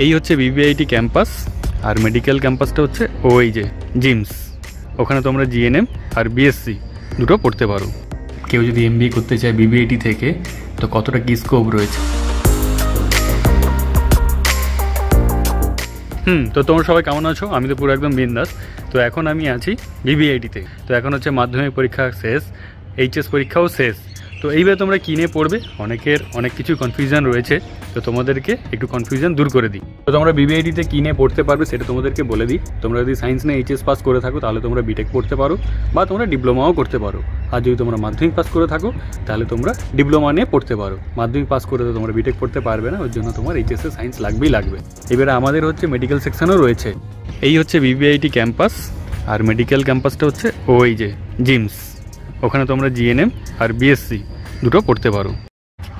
এই হচ্ছে BBIT campus, আর medical ক্যাম্পাসটা হচ্ছে ওই যে জিমস। ওখানে তোমরা জিএনএম আর বিএসসি দুটো পড়তে পারো। কেউ যদি এমবিএ করতে চায় বিবিআইটি থেকে, তো কতটা কী স্কোপ রয়েছে। তো তোমরা সবাই কেমন আছো? আমি তো পুরো একদম বিন্দাস। তো এখন আমি আছি বিবিআইটিতে। তো এখন হচ্ছে মাধ্যমিক পরীক্ষা শেষ, এইচএস পরীক্ষাও শেষ। তো এইবার তোমরা কী নিয়ে পড়বে, অনেকের অনেক কিছু কনফিউশন রয়েছে। তো তোমাদেরকে একটু কনফিউশন দূর করে দিই। তো তোমরা বিবিআইটিতে কী নিয়ে পড়তে পারবে সেটা তোমাদেরকে বলে দিই। তোমরা যদি সায়েন্স নিয়ে এইচএস পাস করে থাকো তাহলে তোমরা বিটেক পড়তে পারো, বা তোমরা ডিপ্লোমাও করতে পারো। আর যদি তোমরা মাধ্যমিক পাস করে থাকো তাহলে তোমরা ডিপ্লোমা নিয়ে পড়তে পারো। মাধ্যমিক পাস করে তো তোমরা বিটেক পড়তে পারবে না, ওর জন্য তোমার এইচএসে সায়েন্স লাগবেই লাগবে। এবারে আমাদের হচ্ছে মেডিকেল সেকশনও রয়েছে। এই হচ্ছে বিবিআইটি ক্যাম্পাস, আর মেডিকেল ক্যাম্পাসটা হচ্ছে ওই যে জিমস। ওখানে তোমরা জিএনএম আর বিএসসি দুটো পড়তে পারো,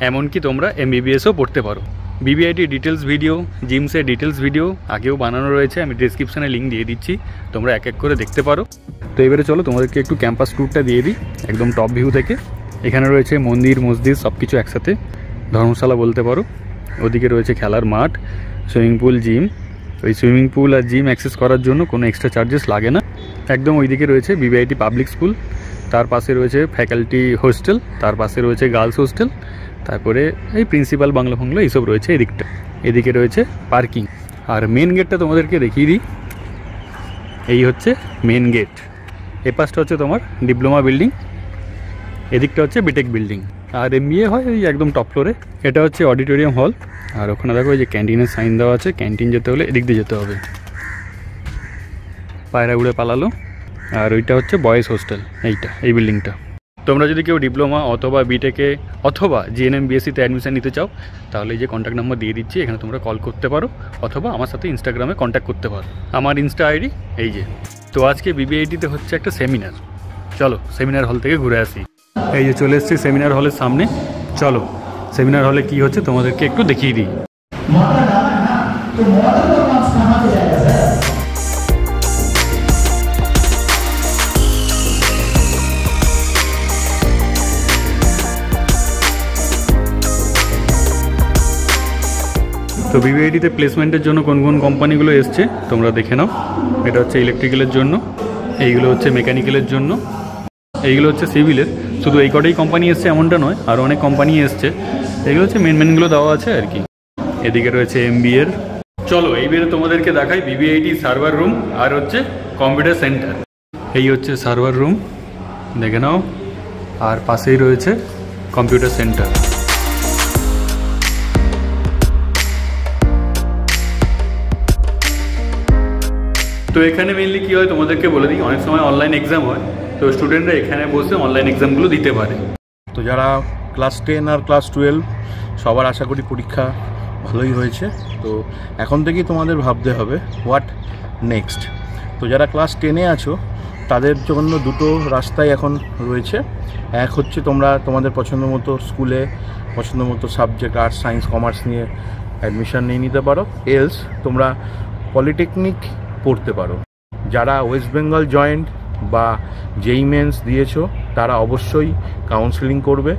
এমনকি তোমরা এমবিবিএসও পড়তে পারো। বিবিআইটি ডিটেলস ভিডিও, জিমসের ডিটেলস ভিডিও আগেও বানানো রয়েছে, আমি ডিসক্রিপশানে লিঙ্ক দিয়ে দিচ্ছি, তোমরা এক এক করে দেখতে পারো। তো এবারে চলো তোমাদেরকে একটু ক্যাম্পাস ট্যুরটা দিয়ে দিই একদম টপ ভিউ থেকে। এখানে রয়েছে মন্দির, মসজিদ সব কিছু একসাথে, ধর্মশালা বলতে পারো। ওদিকে রয়েছে খেলার মাঠ, সুইমিং পুল, জিম। ওই সুইমিং পুল আর জিম অ্যাক্সেস করার জন্য কোনো এক্সট্রা চার্জেস লাগে না। একদম ওইদিকে রয়েছে বিবিআইটি পাবলিক স্কুল, তার পাশে রয়েছে ফ্যাকাল্টি হোস্টেল, তার পাশে রয়েছে গার্লস হোস্টেল, তারপরে এই প্রিন্সিপাল বাংলা ফাংলা এইসব রয়েছে এদিকটা। এদিকে রয়েছে পার্কিং। আর মেন গেটটা তোমাদেরকে দেখিয়ে দিই, এই হচ্ছে মেন গেট। এ পাশটা হচ্ছে তোমার ডিপ্লোমা বিল্ডিং, এদিকটা হচ্ছে বিটেক বিল্ডিং, আর এমবিএ হয় ওই একদম টপ ফ্লোরে। এটা হচ্ছে অডিটোরিয়াম হল, আর ওখানে দেখো ওই যে ক্যান্টিনের সাইন দেওয়া আছে। ক্যান্টিন যেতে হলে এদিক দিয়ে যেতে হবে। পায়রা উড়ে পালালো। আর ওইটা হচ্ছে বয়েজ হোস্টেল, এই বিল্ডিংটা। তোমরা যদি কেউ ডিপ্লোমা অথবা বিটেকে অথবা জিএনএম বিএসসিতে অ্যাডমিশন নিতে চাও তাহলে এই যে কন্ট্যাক্ট নাম্বার দিয়ে দিচ্ছি, এখানে তোমরা কল করতে পারো অথবা আমার সাথে ইনস্টাগ্রামে কন্ট্যাক্ট করতে পারো। আমার ইনস্টা আইডি এই যে। তো আজকে বিবিআইটিতে হচ্ছে একটা সেমিনার, চলো সেমিনার হল থেকে ঘুরে আসি। এই যে চলে এসেছি সেমিনার হলের সামনে। চলো সেমিনার হলে কি হচ্ছে তোমাদেরকে একটু দেখিয়ে দিই। তো বিবিআইটিতে প্লেসমেন্টের জন্য কোন কোন কোম্পানিগুলো এসছে তোমরা দেখে নাও। এটা হচ্ছে ইলেকট্রিক্যালের জন্য, এইগুলো হচ্ছে মেকানিক্যালের জন্য, এইগুলো হচ্ছে সিভিলের। শুধু এই কটাই কোম্পানি এসছে এমনটা নয়, আরও অনেক কোম্পানি এসছে। এগুলো হচ্ছে মেনগুলো দেওয়া আছে আর কি। এদিকে রয়েছে এমবিএর। চলো এইবারে তোমাদেরকে দেখাই বিবিআইটি সার্ভার রুম আর হচ্ছে কম্পিউটার সেন্টার। এই হচ্ছে সার্ভার রুম, দেখে নাও। আর পাশেই রয়েছে কম্পিউটার সেন্টার। তো এখানে মেনলি কী হয় তোমাদেরকে বলে দিই, অনেক সময় অনলাইন এক্সাম হয়, তো স্টুডেন্টরা এখানে বসে অনলাইন এক্সামগুলো দিতে পারে। তো যারা ক্লাস 10 আর ক্লাস 12 সবার আশা করি পরীক্ষা ভালোই হয়েছে। তো এখন থেকেই তোমাদের ভাবতে হবে হোয়াট নেক্সট। তো যারা ক্লাস 10-এ আছো তাদের জন্য দুটো রাস্তাই এখন রয়েছে। এক হচ্ছে তোমরা তোমাদের পছন্দ মতো স্কুলে পছন্দ মতো সাবজেক্ট আর্টস, সায়েন্স, কমার্স নিয়ে অ্যাডমিশন নিয়ে নিতে পারো। এলস তোমরা পলিটেকনিক পড়তে পারো। যারা ওয়েস্ট বেঙ্গল জয়েন্ট বা জেই মেন্স দিয়েছো তারা অবশ্যই কাউন্সেলিং করবে।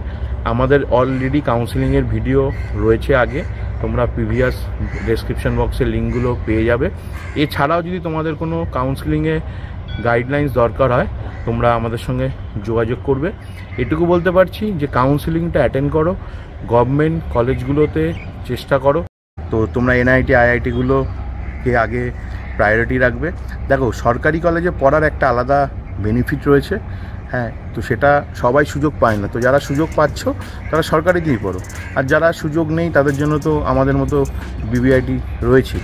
আমাদের অলরেডি কাউন্সেলিংয়ের ভিডিও রয়েছে আগে, তোমরা প্রিভিয়াস ডেসক্রিপশন বক্সের লিঙ্কগুলো পেয়ে যাবে। এছাড়াও যদি তোমাদের কোনো কাউন্সেলিংয়ে গাইডলাইন্স দরকার হয় তোমরা আমাদের সঙ্গে যোগাযোগ করবে। এটুকু বলতে পারছি যে কাউন্সেলিংটা অ্যাটেন্ড করো, গভর্নমেন্ট কলেজগুলোতে চেষ্টা করো। তো তোমরা এনআইটি আইআইটিগুলোকে আগে প্রায়োরিটি রাখবে। দেখো সরকারি কলেজে পড়ার একটা আলাদা বেনিফিট রয়েছে, হ্যাঁ, তো সেটা সবাই সুযোগ পায় না। তো যারা সুযোগ পাচ্ছ তারা সরকারিতেই পড়ো, আর যারা সুযোগ নেই তাদের জন্য তো আমাদের মতো বিবিআইটি রয়েছে।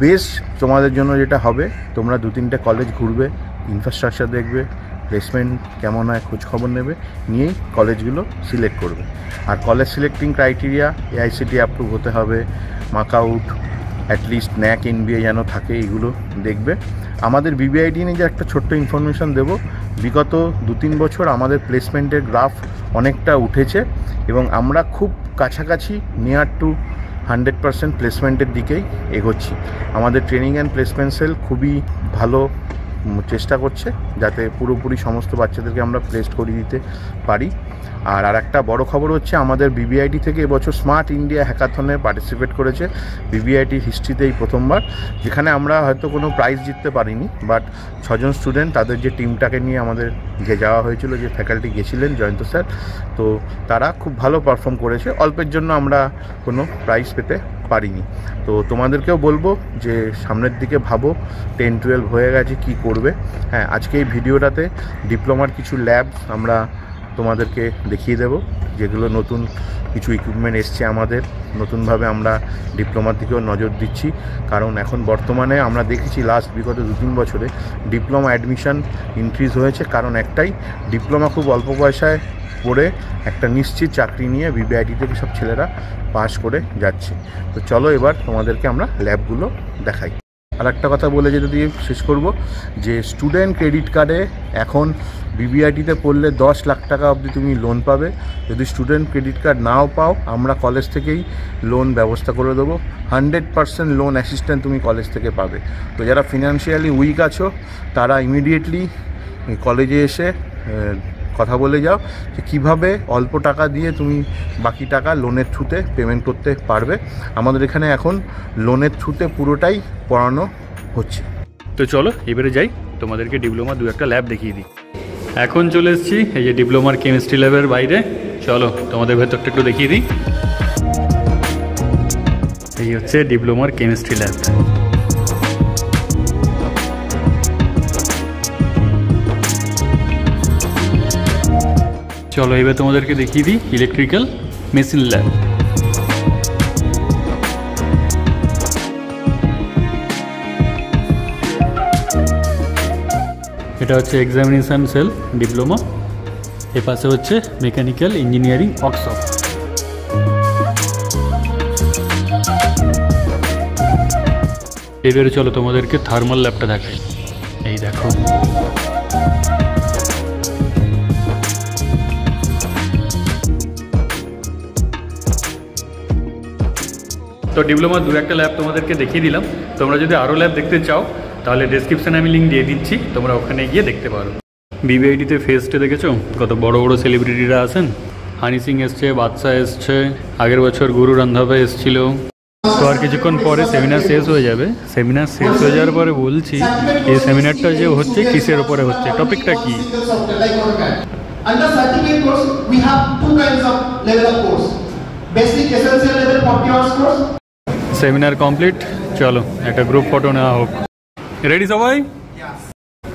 বেশ তোমাদের জন্য যেটা হবে, তোমরা 2-3টে কলেজ ঘুরবে, ইনফ্রাস্ট্রাকচার দেখবে, প্লেসমেন্ট কেমন হয় খোঁজ খবর নেবে, নিয়েই কলেজগুলো সিলেক্ট করবে। আর college selecting criteria AICT approve হতে হবে, মার্কআউট, অ্যাটলিস্ট ন্যাক এনবিএ যেন থাকে, এইগুলো দেখবে। আমাদের বিবিআইটি নিয়ে যে একটা ছোট্ট ইনফরমেশান দেবো, বিগত 2-3 বছর আমাদের প্লেসমেন্টের গ্রাফ অনেকটা উঠেছে এবং আমরা খুব কাছাকাছি নিয়ার টু 100% প্লেসমেন্টের দিকেই এগোচ্ছি। আমাদের ট্রেনিং অ্যান্ড প্লেসমেন্ট সেল খুবই ভালো চেষ্টা করছে যাতে পুরোপুরি সমস্ত বাচ্চাদেরকে আমরা প্লেসড করিয়ে দিতে পারি। আর একটা বড় খবর হচ্ছে আমাদের বিবিআইটি থেকে এবছর স্মার্ট ইন্ডিয়া হ্যাকাথনে পার্টিসিপেট করেছে বিবিআইটির হিস্ট্রিতে এই প্রথমবার, যেখানে আমরা হয়তো কোনো প্রাইজ জিততে পারিনি, বাট 6 জন স্টুডেন্ট তাদের যে টিমটাকে নিয়ে আমাদের যাওয়া হয়েছিল, যে ফ্যাকাল্টি গেছিলেন জয়ন্ত স্যার, তো তারা খুব ভালো পারফর্ম করেছে। অল্পের জন্য আমরা কোনো প্রাইজ পেতে পারিনি। তো তোমাদেরকেও বলবো যে সামনের দিকে ভাবো, 10-12 হয়ে গেছে, কি করবে। হ্যাঁ, আজকে এই ভিডিওটাতে ডিপ্লোমার কিছু ল্যাব আমরা তোমাদেরকে দেখিয়ে দেব, যেগুলো নতুন কিছু ইকুইপমেন্ট এসছে আমাদের, নতুনভাবে আমরা ডিপ্লোমার দিকেও নজর দিচ্ছি। কারণ এখন বর্তমানে আমরা দেখেছি লাস্ট বিগত 2-3 বছরে ডিপ্লোমা অ্যাডমিশন ইনক্রিজ হয়েছে, কারণ একটাই, ডিপ্লোমা খুব অল্প পয়সায় পড়ে একটা নিশ্চিত চাকরি নিয়ে বিবিআইটি থেকে সব ছেলেরা পাস করে যাচ্ছে। তো চলো এবার তোমাদেরকে আমরা ল্যাবগুলো দেখাই। আর একটা কথা বলে যেটা দিয়ে শেষ করব, যে স্টুডেন্ট ক্রেডিট কার্ডে এখন বিবিআইটিতে পড়লে 10 লাখ টাকা অবধি তুমি লোন পাবে। যদি স্টুডেন্ট ক্রেডিট কার্ড নাও পাও, আমরা কলেজ থেকেই লোন ব্যবস্থা করে দেবো। 100% লোন অ্যাসিস্ট্যান্ট তুমি কলেজ থেকে পাবে। তো যারা ফিনান্সিয়ালি উইক আছো, তারা ইমিডিয়েটলি কলেজে এসে কথা বলে যাও যে কীভাবে অল্প টাকা দিয়ে তুমি বাকি টাকা লোনের থ্রুতে পেমেন্ট করতে পারবে। আমাদের এখানে এখন লোনের থ্রুতে পুরোটাই পড়ানো হচ্ছে। তো চলো এবারে যাই, তোমাদেরকে ডিপ্লোমা 2-1টা ল্যাব দেখিয়ে দিই। এখন চলে এসেছি এই যে ডিপ্লোমার কেমিস্ট্রি ল্যাবের বাইরে। চলো তোমাদের ভেতরটা একটু দেখিয়ে দিই। এই হচ্ছে ডিপ্লোমার কেমিস্ট্রি ল্যাব। চলো এবার তোমাদেরকে দেখিয়ে দিই ইলেকট্রিক্যাল মেশিন ল্যাব। এটা হচ্ছে এক্সামিনেশন সেল ডিপ্লোমা, এ পাশে হচ্ছে মেকানিক্যাল ইঞ্জিনিয়ারিং ওয়ার্কশপ। এবারে চলো তোমাদেরকে থার্মাল ল্যাবটা দেখাই। এই দেখো, তো ডিপ্লোমা 2-1টা ল্যাব তোমাদেরকে দেখিয়ে দিলাম। তোমরা যদি আরও ল্যাব দেখতে চাও তাহলে ডেসক্রিপশানে আমি লিঙ্ক দিয়ে দিচ্ছি, তোমরা ওখানে গিয়ে দেখতে পারো। বিবিআইটিতে ফেস্টে দেখেছো কত বড় বড় সেলিব্রিটিরা আছেন। হানি সিং এসছে, বাদশা এসছে, আগের বছর গুরু রন্ধাবা এসছিল। তো আর কিছুক্ষণ পরে সেমিনার শেষ হয়ে যাবে। সেমিনার শেষ হয়ে যাওয়ার পরে বলছি এই সেমিনারটা যে হচ্ছে কিসের উপরে হচ্ছে, টপিকটা কি। Under certificate course, we have 2 kinds of level of course. Basic essential level 40 hours course. Seminar complete, চলো একটা গ্রুপ ফটো নেওয়া হোক। রেডি সবাই?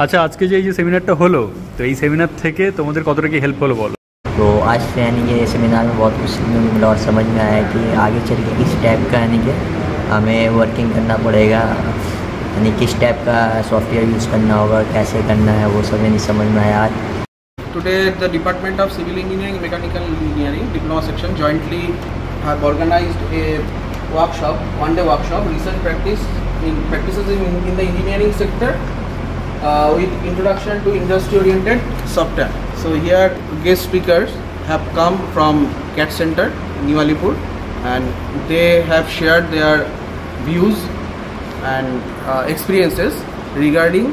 আচ্ছা, আজকে যে এই যে সেমিনারটা হলো, তো এই সেমিনার থেকে তোমাদের কতটা কি হেল্প হলো বলো। तो आज से यानी कि सेमिनार में बहुत कुछ सीखने को मिला और समझ में आया कि आगे चल के किस टाइप का यानी कि हमें वर्किंग करना पड़ेगा, यानी किस टाइप का सॉफ्टवेयर यूज़ करना होगा, कैसे करना है, वो सब यानी समझ में आया आज। Today, the Department of Civil Engineering and Mechanical Engineering Diploma Section jointly have organized a workshop, one-day workshop, recent practices in the engineering sector with introduction to industry-oriented software. So here, guest speakers have come from CAT Center, New Alipur, and they have shared their views and experiences regarding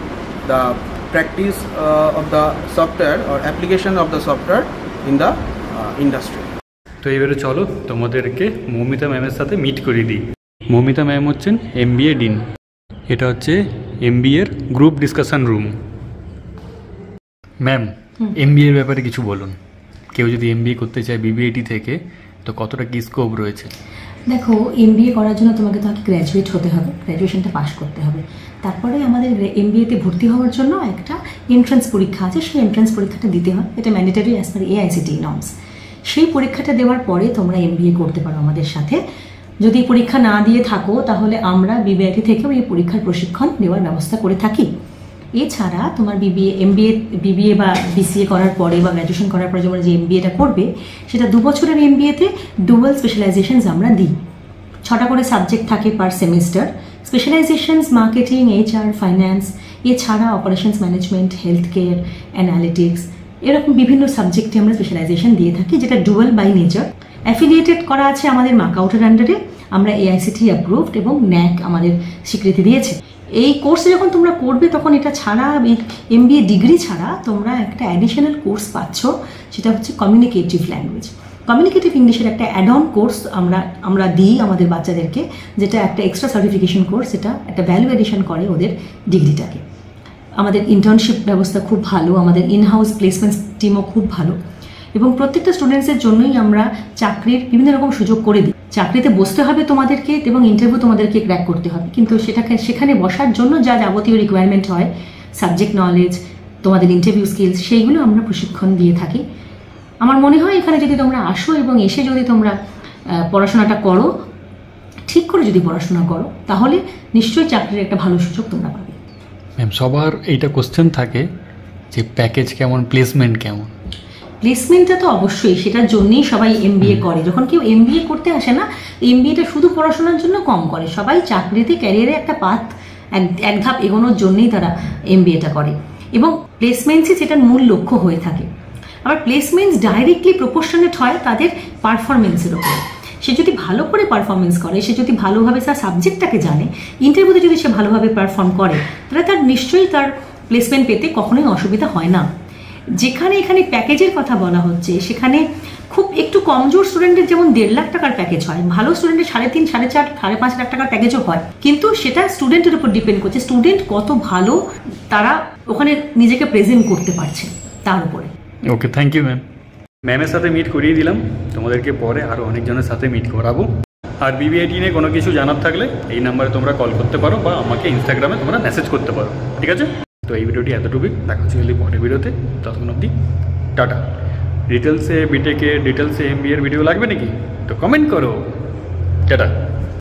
the practice of the software or application of the software in the industry. তো এবারে চলো তোমাদেরকে মৌমিতা ম্যামের সাথে meet করে দিই। Moumita ma'am হচ্ছেন MBA dean. এটা হচ্ছে MBA এর group discussion room. Ma'am, MBA এর ব্যাপারে কিছু বলুন। কেউ যদি MBA করতে চায় বিবিআইটি থেকে, তো কতটা কি স্কোপ রয়েছে? দেখো, MBA করার জন্য তোমাকে গ্র্যাজুয়েট হতে হবে, গ্র্যাজুয়েশনটা পাস করতে হবে। তারপরে আমাদের MBAতে ভর্তি হওয়ার জন্য একটা এন্ট্রান্স পরীক্ষা আছে, সেই এন্ট্রান্স পরীক্ষাটা দিতে হয়। এটা mandatory as per AICTE norms. সেই পরীক্ষাটা দেওয়ার পরে তোমরা MBA করতে পারো আমাদের সাথে। যদি পরীক্ষা না দিয়ে থাকো তাহলে আমরা বিবিআইটি থেকেও এই পরীক্ষার প্রশিক্ষণ দেওয়ার ব্যবস্থা করে থাকি। এছাড়া তোমার BBA বা BCA করার পরে বা গ্র্যাজুয়েশন করার পরে তোমরা যে MBAটা করবে, সেটা 2 বছরের MBAতে ডুয়াল স্পেশালাইজেশনস আমরা দিই। 6টা করে সাবজেক্ট থাকে per semester. Specialisations marketing, HR, finance, এছাড়া operations management, health care, analytics, এরকম বিভিন্ন সাবজেক্টে আমরা স্পেশালাইজেশন দিয়ে থাকি, যেটা ডুয়াল বাই নেচার। অ্যাফিলিয়েটেড করা আছে আমাদের মাকআউটের আন্ডারে। আমরা AICTE অ্যাপ্রুভড এবং ন্যাক আমাদের স্বীকৃতি দিয়েছে। এই কোর্সে যখন তোমরা করবে তখন এটা ছাড়া MBA ডিগ্রি ছাড়া তোমরা একটা অ্যাডিশনাল কোর্স পাচ্ছ, সেটা হচ্ছে কমিউনিকেটিভ ল্যাঙ্গুয়েজ। কমিউনিকেটিভ ইংলিশের একটা অ্যাড অন কোর্স আমরা দিই আমাদের বাচ্চাদেরকে, যেটা একটা এক্সট্রা সার্টিফিকেশন কোর্স, এটা একটা ভ্যালু এডিশন করে ওদের ডিগ্রিটাকে। আমাদের ইন্টার্নশিপ ব্যবস্থা খুব ভালো, আমাদের ইনহাউস প্লেসমেন্ট টিমও খুব ভালো, এবং প্রত্যেকটা স্টুডেন্টসের জন্যই আমরা চাকরির বিভিন্ন রকম সুযোগ করে দিই। চাকরিতে বসতে হবে তোমাদেরকে এবং ইন্টারভিউ তোমাদেরকে ক্র্যাক করতে হবে, কিন্তু সেখানে বসার জন্য যা যাবতীয় রিকোয়ারমেন্ট হয়, সাবজেক্ট নলেজ, তোমাদের ইন্টারভিউ স্কিলস, সেইগুলো আমরা প্রশিক্ষণ দিয়ে থাকি। আমার মনে হয় এখানে যদি তোমরা আসো এবং এসে যদি তোমরা পড়াশোনাটা করো, ঠিক করে যদি পড়াশোনা করো, তাহলে নিশ্চয়ই চাকরির একটা ভালো সুযোগ তোমরা পাবে। ম্যাম, সবার এইটা কোশ্চেন থাকে যে প্যাকেজ কেমন, প্লেসমেন্ট কেমন? প্লেসমেন্টটা তো অবশ্যই, সেটার জন্যই সবাই MBA করে। যখন কেউ MBA করতে আসে না, MBAটা শুধু পড়াশোনার জন্য কম করে, সবাই চাকরিতে ক্যারিয়ারে একটা পাথ এক ধাপ এগোনোর জন্যই তারা MBAটা করে, এবং প্লেসমেন্টসই সেটার মূল লক্ষ্য হয়ে থাকে। আবার প্লেসমেন্টস ডাইরেক্টলি প্রপোর্শনেট হয় তাদের পারফরমেন্সের ওপরে। সে যদি ভালো করে পারফরমেন্স করে, সে যদি ভালোভাবে তার সাবজেক্টটাকে জানে, ইন্টারভিউতে যদি সে ভালোভাবে পারফর্ম করে, তাহলে তার নিশ্চয়ই তার প্লেসমেন্ট পেতে কখনোই অসুবিধা হয় না। যেখানে এখানে প্যাকেজের কথা বলা হচ্ছে, সেখানে খুব একটু কমজোর স্টুডেন্টের যেমন 1.5 লাখ টাকার প্যাকেজ হয়, ভালো স্টুডেন্টের 3.5, 4.5, 5.5 লাখ টাকার প্যাকেজও হয়, কিন্তু সেটা স্টুডেন্টের উপর ডিপেন্ড করছে, স্টুডেন্ট কত ভালো তারা ওখানে নিজেকে প্রেজেন্ট করতে পারছে তার উপরে। ওকে, থ্যাংক ইউ ম্যাম। ম্যামের সাথে মিট করিয়ে দিলাম, তোমাদেরকে পরে আরও অনেকজনের সাথে মিট করাবো। আর BBIT নিয়ে কোনো কিছু জানার থাকলে এই নাম্বারে তোমরা কল করতে পারো বা আমাকে ইনস্টাগ্রামে তোমরা মেসেজ করতে পারো, ঠিক আছে? তো এই ভিডিওটি এতটুকুই, দেখা হচ্ছে যদি পরের ভিডিওতে। ততক্ষণ অবধি টাটা। ডিটেলসে BTech ডিটেলসে MBA এর ভিডিও লাগবে নাকি? তো কমেন্ট করো। টাটা।